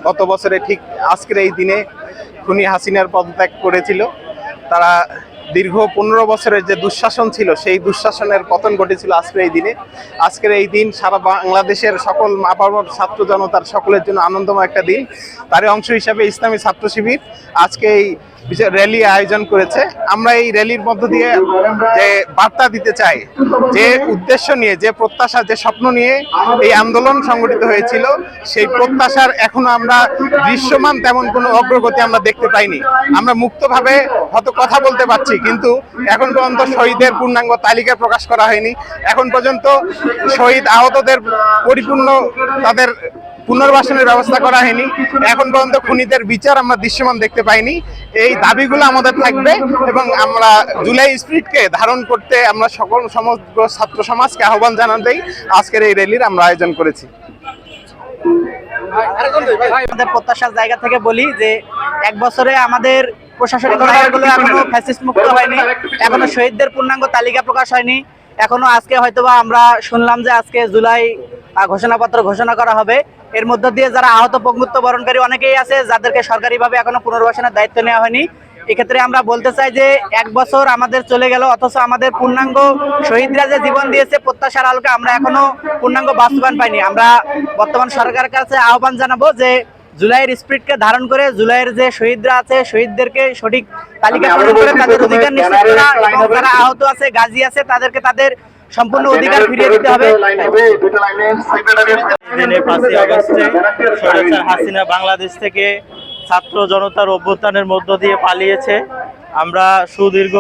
গত বছরে ঠিক আজকের এই দিনে খুনি হাসিনার পদত্যাগ করেছিল। তারা দীর্ঘ 15 বছরের যে দুঃশাসন ছিল সেই দুঃশাসনের পতন ঘটেছিল আজকের এই দিনে। আজকের এই দিন সারা বাংলাদেশের সকল মাপাবর ছাত্র জনতার সকলের জন্য আনন্দময় একটা দিন। তারই অংশ হিসাবে ইসলামী ছাত্র শিবির আজকে এই র্যালি আয়োজন করেছে। আমরা এই র্যালির মধ্য দিয়ে যে বার্তা দিতে চাই, যে উদ্দেশ্য নিয়ে, যে প্রত্যাশা, যে স্বপ্ন নিয়ে এই আন্দোলন সংগঠিত হয়েছিল, সেই প্রত্যাশার এখনো আমরা দৃশ্যমান তেমন কোনো অগ্রগতি আমরা দেখতে পাইনি। আমরা মুক্তভাবে হয়তো কথা বলতে পারছি, কিন্তু এখন পর্যন্ত শহীদের পূর্ণাঙ্গ তালিকা প্রকাশ করা হয়নি। এখন পর্যন্ত শহীদ আহতদের পরিপূর্ণ তাদের পুনর্বাসনের ব্যবস্থা করা হয়নি। এখন পর্যন্ত খুনিদের বিচার আমরা দৃশ্যমান দেখতে পাইনি। এই দাবিগুলো আমাদের থাকবে এবং আমরা জুলাই স্পিরিটকে ধারণ করতে আমরা সমগ্র ছাত্র সমাজকে আহ্বান জানাতেই আজকের এই র্যালির আমরা আয়োজন করেছি। আমাদের প্রত্যাশার জায়গা থেকে বলি যে এক বছরে আমাদের প্রশাসনিক জায়গাগুলো এখনো ফ্যাসিস্ট মুক্ত হয়নি, এখনো শহীদদের পূর্ণাঙ্গ তালিকা প্রকাশ হয়নি। এখনো আজকে হয়তোবা আমরা শুনলাম যে আজকে জুলাই ঘোষণাপত্র ঘোষণা করা হবে। এর মধ্য দিয়ে যারা আহত পঙ্গুত্ব বরণকারী অনেকেই আছে যাদেরকে সরকারিভাবে এখনো পুনর্বাসনের দায়িত্ব নেওয়া হয়নি। এক্ষেত্রে আমরা বলতে চাই যে এক বছর আমাদের চলে গেল, অথচ আমাদের পূর্ণাঙ্গ শহীদরা যে জীবন দিয়েছে প্রত্যাশার আলোকে আমরা এখনো পূর্ণাঙ্গ বাস্তবায়ন পাইনি। আমরা বর্তমান সরকারের কাছে আহ্বান জানাবো যে জুলাইয়ের স্পিরিটকে ধারণ করে জুলাইয়ের যে শহীদরা আছে শহীদদেরকে সঠিক তালিকা প্রদান করে তাদের অধিকার নিশ্চিত করা এবং যারা আহত আছে গাজী আছে তাদেরকে তাদের সম্পূর্ণ অধিকার ফিরিয়ে দিতে হবে। 5ই আগস্টে স্বৈরাচার হাসিনা বাংলাদেশ থেকে ছাত্র জনতার অভ্যুত্থানের মধ্য দিয়ে পালিয়েছে। আমরা সুদীর্ঘ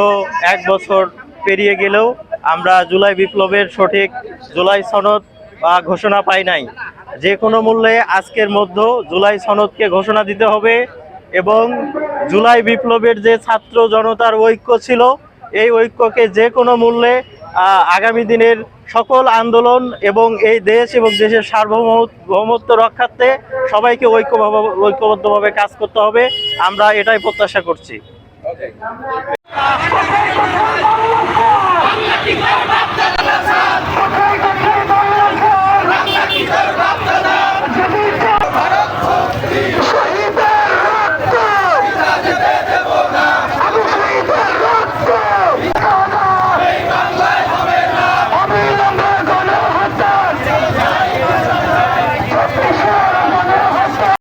1 বছর পেরিয়ে গেলেও আমরা জুলাই বিপ্লবের সঠিক জুলাই সনদ বা ঘোষণা পাই নাই। যে কোনো মূল্যে আজকের মধ্যে জুলাই সনদকে ঘোষণা দিতে হবে এবং জুলাই বিপ্লবের যে ছাত্র জনতার ঐক্য ছিল এই ঐক্যকে যে কোনো মূল্যে আগামী দিনের সকল আন্দোলন এবং এই দেশ এবং দেশের সার্বভৌমত্ব রক্ষার্থে সবাইকে ঐক্যবদ্ধভাবে কাজ করতে হবে। আমরা এটাই প্রত্যাশা করছি।